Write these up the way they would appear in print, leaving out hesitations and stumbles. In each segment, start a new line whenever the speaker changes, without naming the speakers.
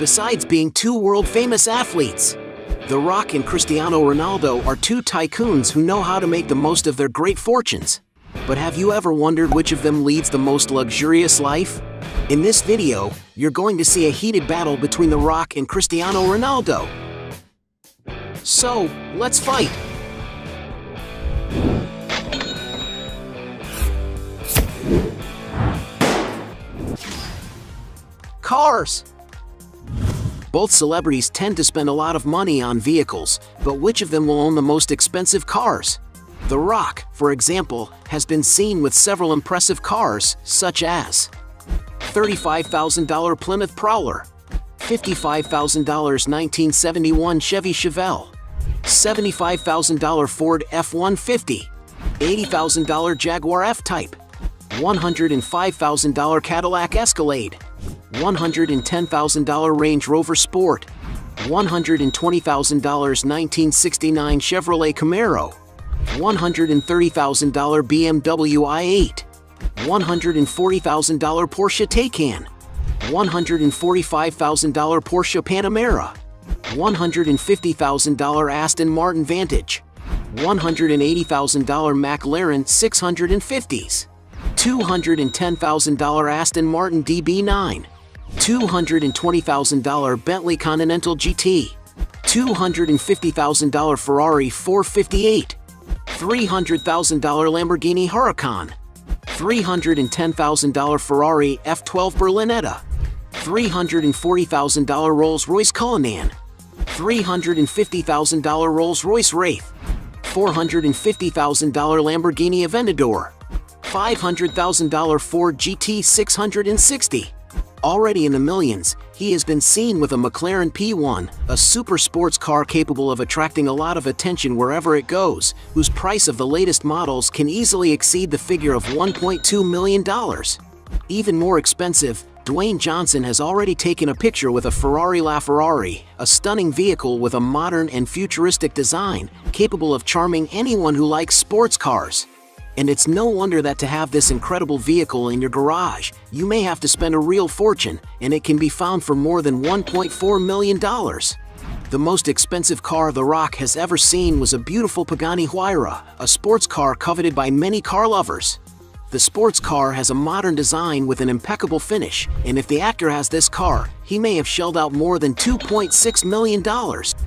besides being two world-famous athletes. The Rock and Cristiano Ronaldo are two tycoons who know how to make the most of their great fortunes. But have you ever wondered which of them leads the most luxurious life? In this video, you're going to see a heated battle between The Rock and Cristiano Ronaldo. So, let's fight! Cars! Both celebrities tend to spend a lot of money on vehicles, but which of them will own the most expensive cars? The Rock, for example, has been seen with several impressive cars, such as $35,000 Plymouth Prowler, $55,000 1971 Chevy Chevelle, $75,000 Ford F-150, $80,000 Jaguar F-Type, $105,000 Cadillac Escalade, $110,000 Range Rover Sport, $120,000 1969 Chevrolet Camaro, $130,000 BMW i8, $140,000 Porsche Taycan, $145,000 Porsche Panamera, $150,000 Aston Martin Vantage, $180,000 McLaren 650s, $210,000 Aston Martin DB9, $220,000 Bentley Continental GT, $250,000 Ferrari 458, $300,000 Lamborghini Huracan, $310,000 Ferrari F12 Berlinetta, $340,000 Rolls-Royce Cullinan, $350,000 Rolls-Royce Wraith, $450,000 Lamborghini Aventador, $500,000 Ford GT 660. Already in the millions, he has been seen with a McLaren P1, a super sports car capable of attracting a lot of attention wherever it goes, whose price of the latest models can easily exceed the figure of $1.2 million. Even more expensive, Dwayne Johnson has already taken a picture with a Ferrari LaFerrari, a stunning vehicle with a modern and futuristic design, capable of charming anyone who likes sports cars. And it's no wonder that to have this incredible vehicle in your garage, you may have to spend a real fortune, and it can be found for more than $1.4 million. The most expensive car The Rock has ever seen was a beautiful Pagani Huayra, a sports car coveted by many car lovers. The sports car has a modern design with an impeccable finish, and if the actor has this car, he may have shelled out more than $2.6 million.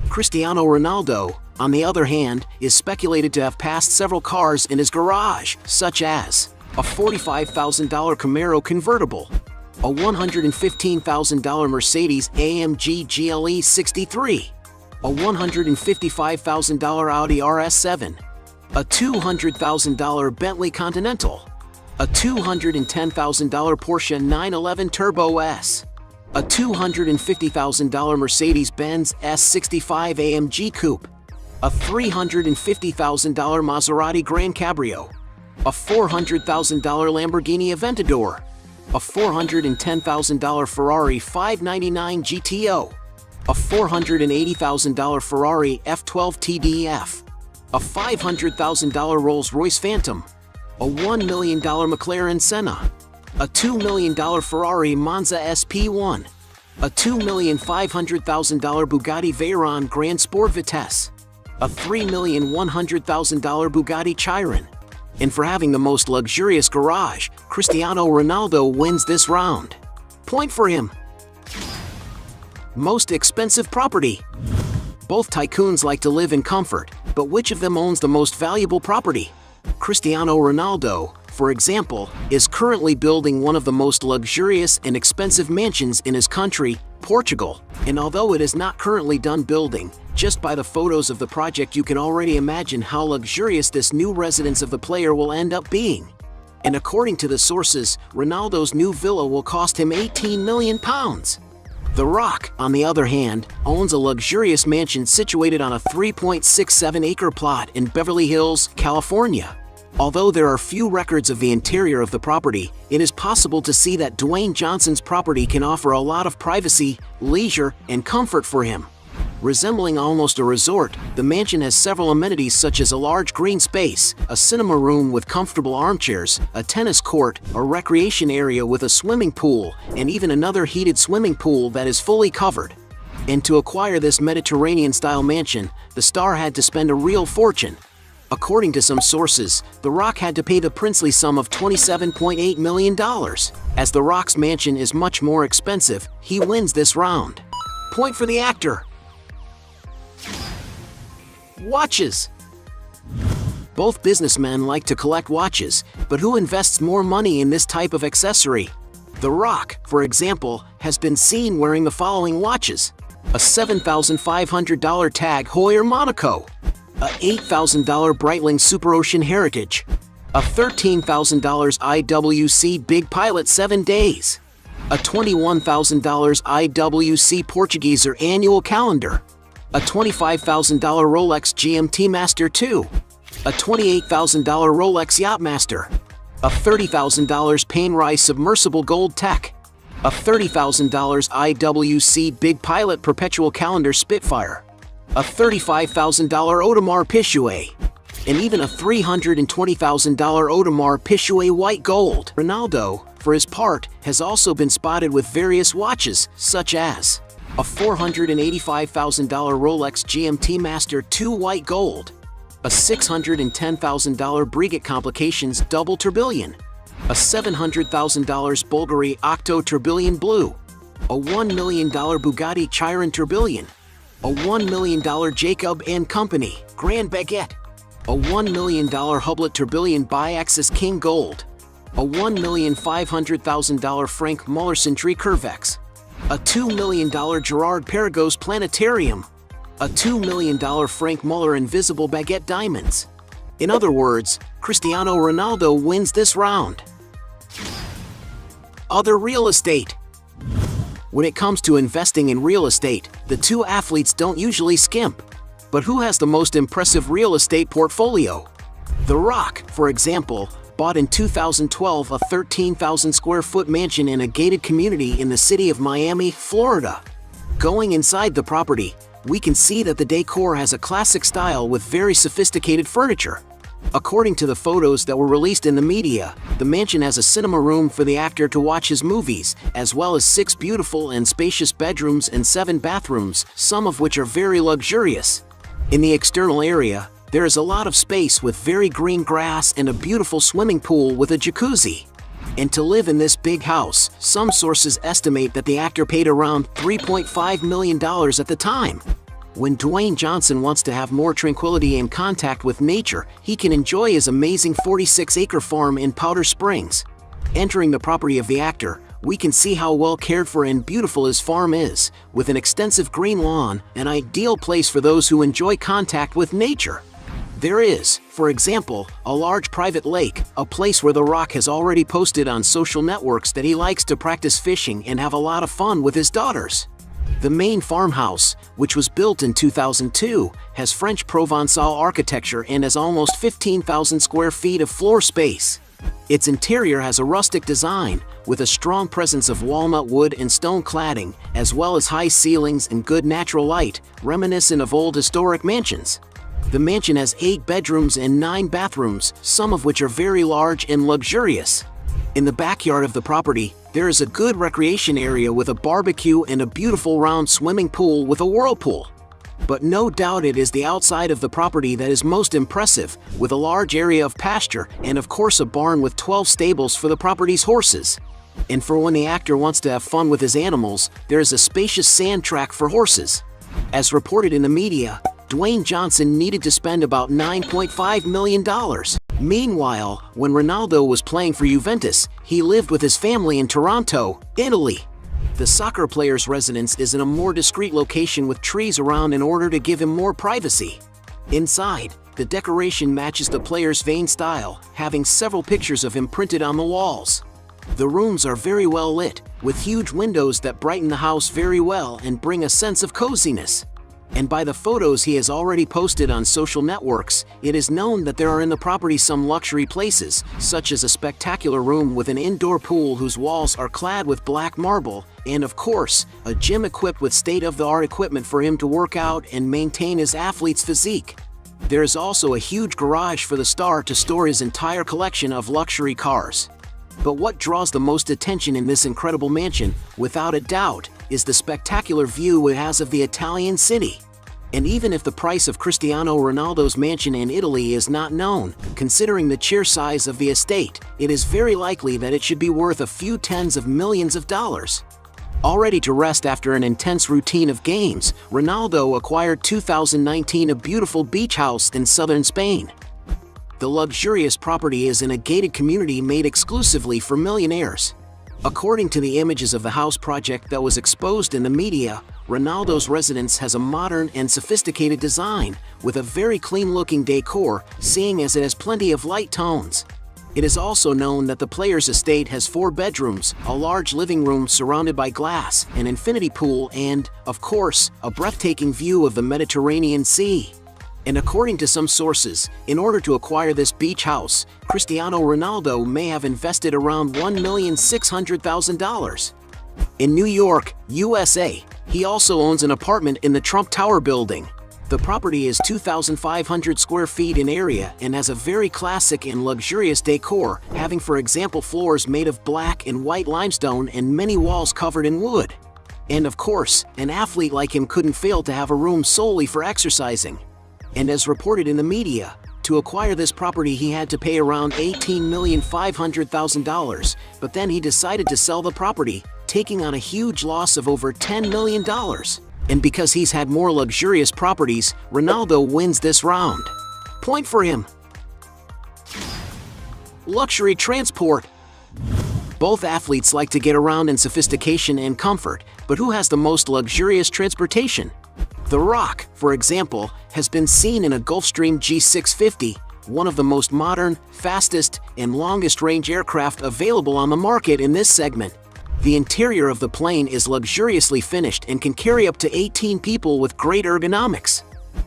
Cristiano Ronaldo, on the other hand, is speculated to have passed several cars in his garage, such as a $45,000 Camaro convertible, a $115,000 Mercedes-AMG GLE 63, a $155,000 Audi RS7, a $200,000 Bentley Continental, a $210,000 Porsche 911 Turbo S, a $250,000 Mercedes-Benz S65 AMG Coupe, a $350,000 Maserati Gran Cabrio, a $400,000 Lamborghini Aventador, a $410,000 Ferrari 599 GTO, a $480,000 Ferrari F12 TDF, a $500,000 Rolls-Royce Phantom, a $1 million McLaren Senna, a $2 million Ferrari Monza SP1, a $2,500,000 Bugatti Veyron Grand Sport Vitesse, a $3,100,000 Bugatti Chiron. And for having the most luxurious garage, Cristiano Ronaldo wins this round. Point for him. Most expensive property. Both tycoons like to live in comfort, but which of them owns the most valuable property? Cristiano Ronaldo, for example, is currently building one of the most luxurious and expensive mansions in his country, Portugal. And although it is not currently done building, just by the photos of the project you can already imagine how luxurious this new residence of the player will end up being. And according to the sources, Ronaldo's new villa will cost him £18 million. The Rock, on the other hand, owns a luxurious mansion situated on a 3.67-acre plot in Beverly Hills, California. Although there are few records of the interior of the property, it is possible to see that Dwayne Johnson's property can offer a lot of privacy, leisure, and comfort for him. Resembling almost a resort, the mansion has several amenities such as a large green space, a cinema room with comfortable armchairs, a tennis court, a recreation area with a swimming pool, and even another heated swimming pool that is fully covered. And to acquire this Mediterranean-style mansion, the star had to spend a real fortune. According to some sources, The Rock had to pay the princely sum of $27.8 million. As The Rock's mansion is much more expensive, he wins this round. Point for the actor. Watches. Both businessmen like to collect watches, but who invests more money in this type of accessory? The Rock, for example, has been seen wearing the following watches: a $7,500 Tag Heuer Monaco, a $8,000 Breitling Super Ocean Heritage, a $13,000 IWC Big Pilot 7 Days, a $21,000 IWC Portugueser Annual Calendar, a $25,000 Rolex GMT Master 2, a $28,000 Rolex Yachtmaster, a $30,000 Panerai Submersible Gold Tech, a $30,000 IWC Big Pilot Perpetual Calendar Spitfire, a $35,000 Audemars Piguet, and even a $320,000 Audemars Piguet White Gold. Ronaldo, for his part, has also been spotted with various watches, such as a $485,000 Rolex GMT Master 2 White Gold, a $610,000 Breguet Complications Double Tourbillon, a $700,000 Bulgari Octo Tourbillon Blue, a $1 million Bugatti Chiron Tourbillon, a $1 million Jacob & Company Grand Baguette, a $1 million Hublot Tourbillon Biaxis King Gold, a $1,500,000 Frank Mullerson Tree Curvex, a $2 million Gerard Perregaux Planetarium, a $2 million Frank Muller Invisible Baguette Diamonds. In other words, Cristiano Ronaldo wins this round. Other real estate. When it comes to investing in real estate, the two athletes don't usually skimp. But who has the most impressive real estate portfolio? The Rock, for example, bought in 2012 a 13,000 square foot mansion in a gated community in the city of Miami, Florida. Going inside the property, we can see that the decor has a classic style with very sophisticated furniture. According to the photos that were released in the media, the mansion has a cinema room for the actor to watch his movies, as well as 6 beautiful and spacious bedrooms and 7 bathrooms, some of which are very luxurious. In the external area, there is a lot of space with very green grass and a beautiful swimming pool with a jacuzzi. And to live in this big house, some sources estimate that the actor paid around $3.5 million at the time. When Dwayne Johnson wants to have more tranquility and contact with nature, he can enjoy his amazing 46-acre farm in Powder Springs. Entering the property of the actor, we can see how well cared for and beautiful his farm is, with an extensive green lawn, an ideal place for those who enjoy contact with nature. There is, for example, a large private lake, a place where The Rock has already posted on social networks that he likes to practice fishing and have a lot of fun with his daughters. The main farmhouse, which was built in 2002, has French Provençal architecture and has almost 15,000 square feet of floor space. Its interior has a rustic design, with a strong presence of walnut wood and stone cladding, as well as high ceilings and good natural light, reminiscent of old historic mansions. The mansion has 8 bedrooms and 9 bathrooms, some of which are very large and luxurious. In the backyard of the property, there is a good recreation area with a barbecue and a beautiful round swimming pool with a whirlpool. But no doubt it is the outside of the property that is most impressive, with a large area of pasture and of course a barn with 12 stables for the property's horses. And for when the actor wants to have fun with his animals, there is a spacious sand track for horses. As reported in the media, Dwayne Johnson needed to spend about $9.5 million. Meanwhile, when Ronaldo was playing for Juventus, he lived with his family in Toronto, Italy. The soccer player's residence is in a more discreet location with trees around in order to give him more privacy. Inside, the decoration matches the player's vain style, having several pictures of him printed on the walls. The rooms are very well lit, with huge windows that brighten the house very well and bring a sense of coziness. And by the photos he has already posted on social networks, it is known that there are in the property some luxury places, such as a spectacular room with an indoor pool whose walls are clad with black marble, and of course, a gym equipped with state-of-the-art equipment for him to work out and maintain his athlete's physique. There is also a huge garage for the star to store his entire collection of luxury cars. But what draws the most attention in this incredible mansion, without a doubt, is the spectacular view it has of the Italian city. And even if the price of Cristiano Ronaldo's mansion in Italy is not known, considering the sheer size of the estate, it is very likely that it should be worth a few tens of millions of dollars. All ready to rest after an intense routine of games, Ronaldo acquired 2019 a beautiful beach house in southern Spain. The luxurious property is in a gated community made exclusively for millionaires. According to the images of the house project that was exposed in the media, Ronaldo's residence has a modern and sophisticated design, with a very clean-looking decor, seeing as it has plenty of light tones. It is also known that the player's estate has 4 bedrooms, a large living room surrounded by glass, an infinity pool and, of course, a breathtaking view of the Mediterranean Sea. And according to some sources, in order to acquire this beach house, Cristiano Ronaldo may have invested around $1,600,000. In New York, USA, he also owns an apartment in the Trump Tower building. The property is 2,500 square feet in area and has a very classic and luxurious decor, having for example floors made of black and white limestone and many walls covered in wood. And of course, an athlete like him couldn't fail to have a room solely for exercising. And as reported in the media, to acquire this property he had to pay around $18,500,000, but then he decided to sell the property, taking on a huge loss of over $10 million. And because he's had more luxurious properties, Ronaldo wins this round. Point for him. Luxury transport. Both athletes like to get around in sophistication and comfort, but who has the most luxurious transportation? The Rock, for example, has been seen in a Gulfstream G650, one of the most modern, fastest, and longest-range aircraft available on the market in this segment. The interior of the plane is luxuriously finished and can carry up to 18 people with great ergonomics.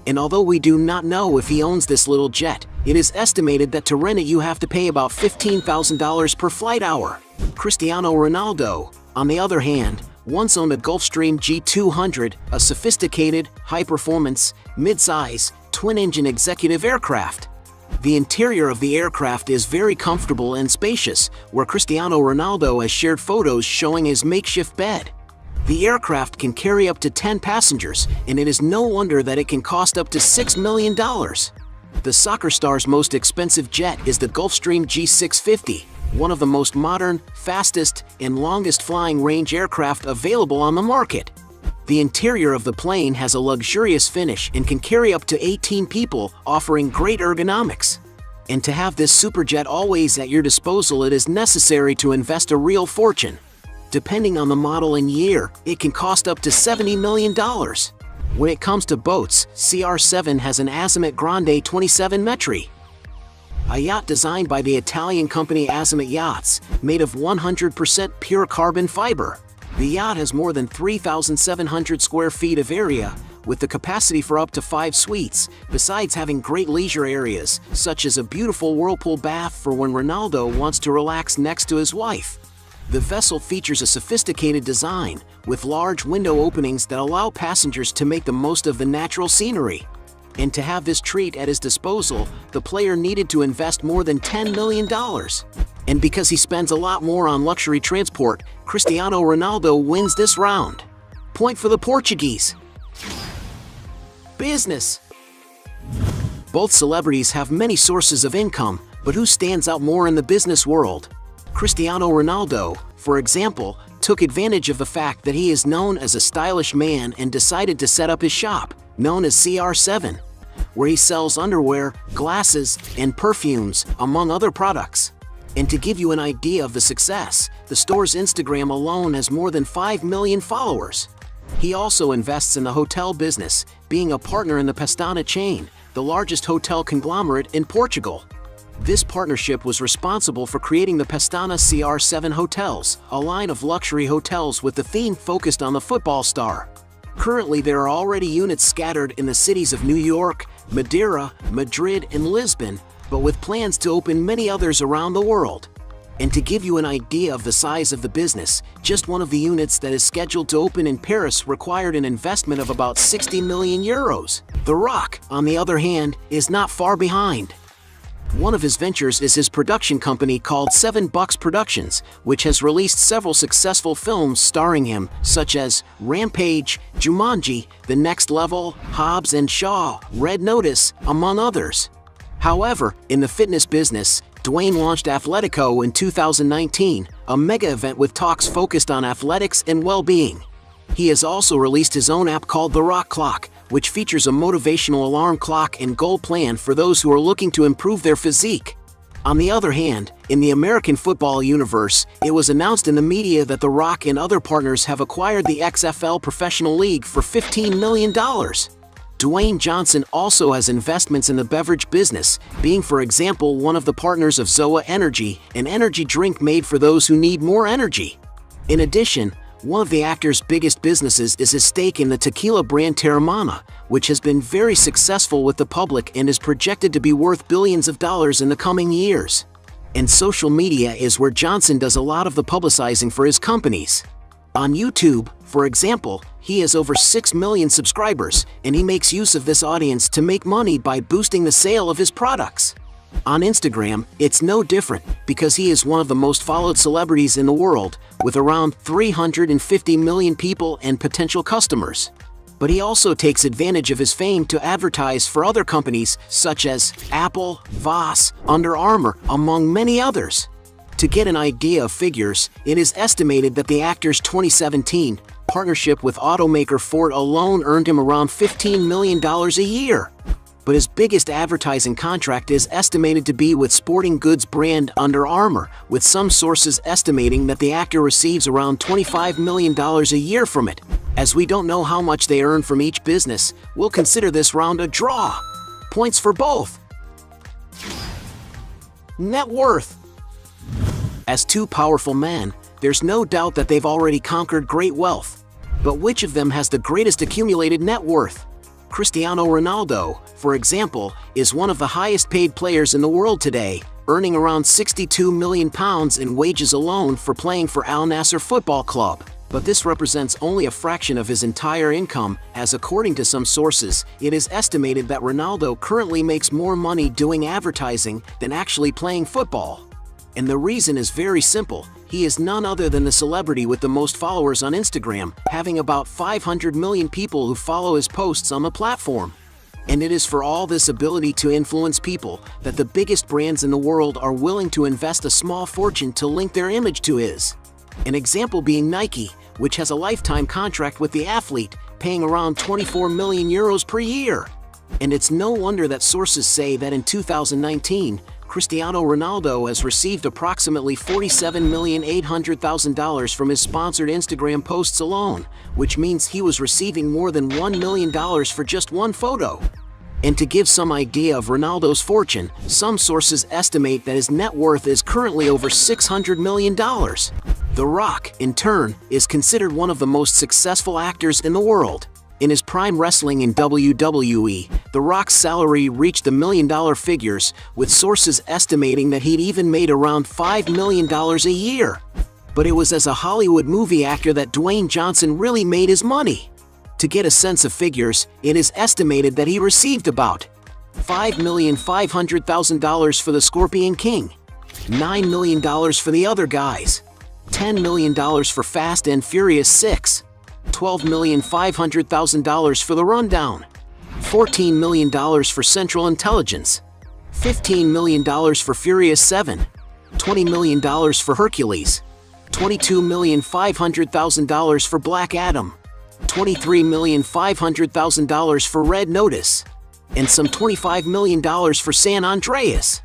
And although we do not know if he owns this little jet, it is estimated that to rent it you have to pay about $15,000 per flight hour. Cristiano Ronaldo, on the other hand, once owned a Gulfstream G200, a sophisticated, high-performance, mid-size, twin-engine executive aircraft. The interior of the aircraft is very comfortable and spacious, where Cristiano Ronaldo has shared photos showing his makeshift bed. The aircraft can carry up to 10 passengers, and it is no wonder that it can cost up to $6 million. The soccer star's most expensive jet is the Gulfstream G650, one of the most modern, fastest, and longest flying range aircraft available on the market. The interior of the plane has a luxurious finish and can carry up to 18 people, offering great ergonomics. And to have this superjet always at your disposal, it is necessary to invest a real fortune. Depending on the model and year, it can cost up to $70 million. When it comes to boats, CR7 has an Azimut Grande 27 metri, a yacht designed by the Italian company Azimut Yachts, made of 100% pure carbon fiber. The yacht has more than 3,700 square feet of area, with the capacity for up to 5 suites, besides having great leisure areas, such as a beautiful whirlpool bath for when Ronaldo wants to relax next to his wife. The vessel features a sophisticated design, with large window openings that allow passengers to make the most of the natural scenery. And to have this treat at his disposal, the player needed to invest more than $10 million. And because he spends a lot more on luxury transport, Cristiano Ronaldo wins this round. Point for the Portuguese. Business. Both celebrities have many sources of income, but who stands out more in the business world? Cristiano Ronaldo, for example, took advantage of the fact that he is known as a stylish man and decided to set up his shop, known as CR7, where he sells underwear, glasses, and perfumes, among other products. And to give you an idea of the success, the store's Instagram alone has more than 5 million followers. He also invests in the hotel business, being a partner in the Pestana chain, the largest hotel conglomerate in Portugal. This partnership was responsible for creating the Pestana CR7 hotels, a line of luxury hotels with the theme focused on the football star. Currently, there are already units scattered in the cities of New York, Madeira, Madrid, and Lisbon, but with plans to open many others around the world. And to give you an idea of the size of the business, just one of the units that is scheduled to open in Paris required an investment of about 60 million euros. The Rock, on the other hand, is not far behind. One of his ventures is his production company called $7 Productions, which has released several successful films starring him, such as Rampage, Jumanji, The Next Level, Hobbs and Shaw, Red Notice, among others. However, in the fitness business, Dwayne launched Athletico in 2019, a mega event with talks focused on athletics and well-being. He has also released his own app called The Rock Clock, which features a motivational alarm clock and goal plan for those who are looking to improve their physique. On the other hand, in the American football universe, it was announced in the media that The Rock and other partners have acquired the XFL Professional League for $15 million. Dwayne Johnson also has investments in the beverage business, being for example one of the partners of Zoa Energy, an energy drink made for those who need more energy. In addition, one of the actor's biggest businesses is his stake in the tequila brand Terramana, which has been very successful with the public and is projected to be worth billions of dollars in the coming years. And social media is where Johnson does a lot of the publicizing for his companies. On YouTube, for example, he has over 6 million subscribers, and he makes use of this audience to make money by boosting the sale of his products. On Instagram, it's no different, because he is one of the most followed celebrities in the world, with around 350 million people and potential customers. But he also takes advantage of his fame to advertise for other companies such as Apple, Voss, Under Armour, among many others. To get an idea of figures, it is estimated that the actor's 2017 partnership with automaker Ford alone earned him around $15 million a year. But his biggest advertising contract is estimated to be with sporting goods brand Under Armour, with some sources estimating that the actor receives around $25 million a year from it. As we don't know how much they earn from each business, we'll consider this round a draw. Points for both. Net worth. As two powerful men, there's no doubt that they've already conquered great wealth. But which of them has the greatest accumulated net worth? Cristiano Ronaldo, for example, is one of the highest paid players in the world today, earning around £62 million in wages alone for playing for Al Nassr Football Club. But this represents only a fraction of his entire income, as according to some sources, it is estimated that Ronaldo currently makes more money doing advertising than actually playing football. And the reason is very simple. He is none other than the celebrity with the most followers on Instagram, having about 500 million people who follow his posts on the platform. And it is for all this ability to influence people that the biggest brands in the world are willing to invest a small fortune to link their image to his. An example being Nike, which has a lifetime contract with the athlete, paying around 24 million euros per year. And it's no wonder that sources say that in 2019, Cristiano Ronaldo has received approximately $47,800,000 from his sponsored Instagram posts alone, which means he was receiving more than $1 million for just one photo. And to give some idea of Ronaldo's fortune, some sources estimate that his net worth is currently over $600 million. The Rock, in turn, is considered one of the most successful actors in the world. In his prime wrestling in WWE, The Rock's salary reached the million-dollar figures, with sources estimating that he'd even made around $5 million a year. But it was as a Hollywood movie actor that Dwayne Johnson really made his money. To get a sense of figures, it is estimated that he received about $5,500,000 for the Scorpion King, $9 million for the other guys, $10 million for Fast and Furious 6, $12,500,000 for The Rundown, $14 million for Central Intelligence, $15 million for Furious 7, $20 million for Hercules, $22,500,000 for Black Adam, $23,500,000 for Red Notice, and some $25 million for San Andreas.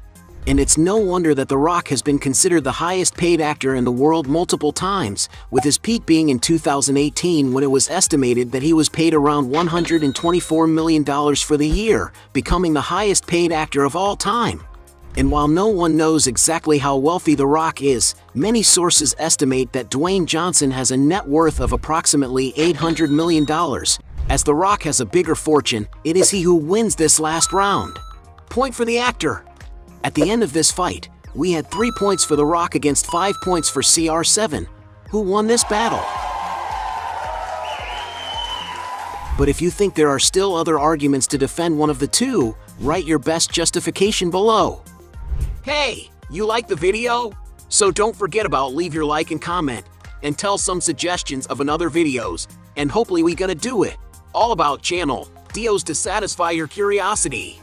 And it's no wonder that The Rock has been considered the highest paid actor in the world multiple times, with his peak being in 2018 when it was estimated that he was paid around $124 million for the year, becoming the highest paid actor of all time. And while no one knows exactly how wealthy The Rock is, many sources estimate that Dwayne Johnson has a net worth of approximately $800 million. As The Rock has a bigger fortune, it is he who wins this last round. Point for the actor. At the end of this fight, we had 3 points for The Rock against 5 points for CR7. Who won this battle? But if you think there are still other arguments to defend one of the two, write your best justification below. Hey, you like the video? So don't forget about leave your like and comment, and tell some suggestions of another videos, and hopefully we gonna do it. All about channel, Dios to satisfy your curiosity.